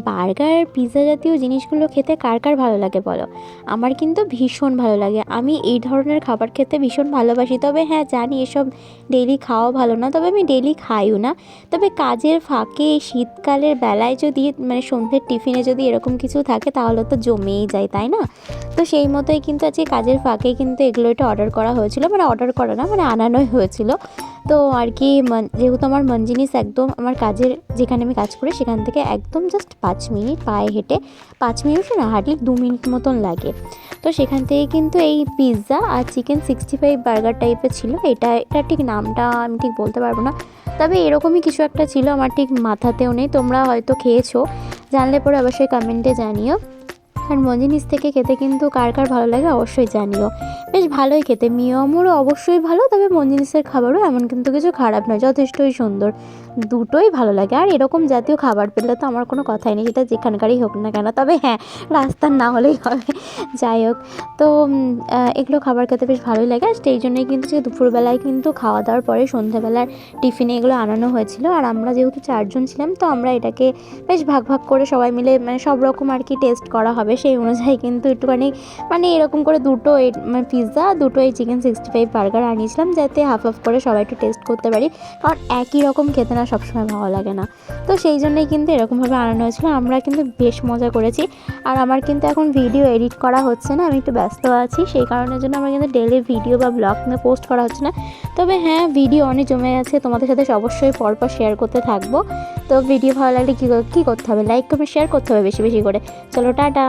Burger pizza জাতীয় জিনিসগুলো খেতে কার কার ভালো লাগে বলো? আমার কিন্তু ভীষণ ভালো লাগে। আমি এই ধরনের খাবার খেতে ভীষণ ভালোবাসি। তবে হ্যাঁ, জানি এসব ডেইলি খাওয়া ভালো না, তবে আমি ডেইলি খাইও না। তবে কাজের ফাঁকে এই শীতকালের বেলায় যদি মানে সন্ধ্যের টিফিনে যদি এরকম কিছু থাকে তাহলে তো জমেই যায়, তাই না? তো সেই মতোই কিন্তু আজকে কাজের ফাঁকেই কিন্তু এগুলো একটু অর্ডার করা হয়েছিল, মানে অর্ডার করা না, মানে আনানোই হয়েছিল। তো আর কি যেহেতু আমার মনজিনিস একদম আমার কাজের যেখানে আমি কাজ করি সেখান থেকে একদম জাস্ট 5 মিনিট পায়ে হেঁটে, 5 মিনিটও না, হার্ডলি 2 মিনিট মতন লাগে। তো সেখান থেকে কিন্তু এই পিৎজা আর চিকেন 65 বার্গার টাইপের ছিল। এটা ঠিক নামটা আমি ঠিক বলতে পারবো না, তবে এরকমই কিছু একটা ছিল, আমার ঠিক মাথাতেও নেই। তোমরা হয়তো খেয়েছো, জানলে পরে অবশ্যই কমেন্টে জানিও। আর মঞ্জিনিস থেকে খেতে কিন্তু কার কার ভালো লাগে অবশ্যই জানিও। বেশ ভালোই খেতে, মিয়ামোরও অবশ্যই ভালো, তবে মঞ্জিনিসের খাবারও এমন কিন্তু কিছু খারাপ নয়, যথেষ্টই সুন্দর। দুটোই ভালো লাগে। আর এরকম জাতীয় খাবার পেলে তো আমার কোনো কথাই নেই, সেটা যেখানকারই হোক না কেন। তবে হ্যাঁ, রাস্তার না হলেই হবে। যাই হোক, তো এগুলো খাবার খেতে বেশ ভালোই লাগে। আর সেই জন্যই কিন্তু যে দুপুরবেলায় কিন্তু খাওয়া দাওয়ার পরে সন্ধ্যাবেলার টিফিনে এগুলো আনানো হয়েছিল। আর আমরা যেহেতু 4 জন ছিলাম, তো আমরা এটাকে বেশ ভাগ ভাগ করে সবাই মিলে মানে সব রকম আর কি টেস্ট করা হবে সেই অনুযায়ী কিন্তু একটুখানি মানে এরকম করে দুটো এই মানে পিৎজা, দুটো এই চিকেন 65 বার্গার আনিয়েছিলাম, যাতে হাফ হাফ করে সবাই একটু টেস্ট করতে পারি। কারণ একই রকম খেতে না সবসময় ভালো লাগে না। তো সেই জন্যই কিন্তু এরকমভাবে আনানো হয়েছিল। আমরা কিন্তু বেশ মজা করেছি। আর আমার কিন্তু এখন ভিডিও এডিট করা হচ্ছে না, আমি একটু ব্যস্ত আছি, সেই কারণের জন্য আমার কিন্তু ডেইলি ভিডিও বা ব্লগ পোস্ট করা হচ্ছে না। তবে হ্যাঁ, ভিডিও অনেক জমে গেছে, তোমাদের সাথে অবশ্যই পরপর শেয়ার করতে থাকবো। তো ভিডিও ভালো লাগলে কী করতে হবে, লাইক কমেন্ট শেয়ার করতে হবে বেশি বেশি করে। চলো টাটা।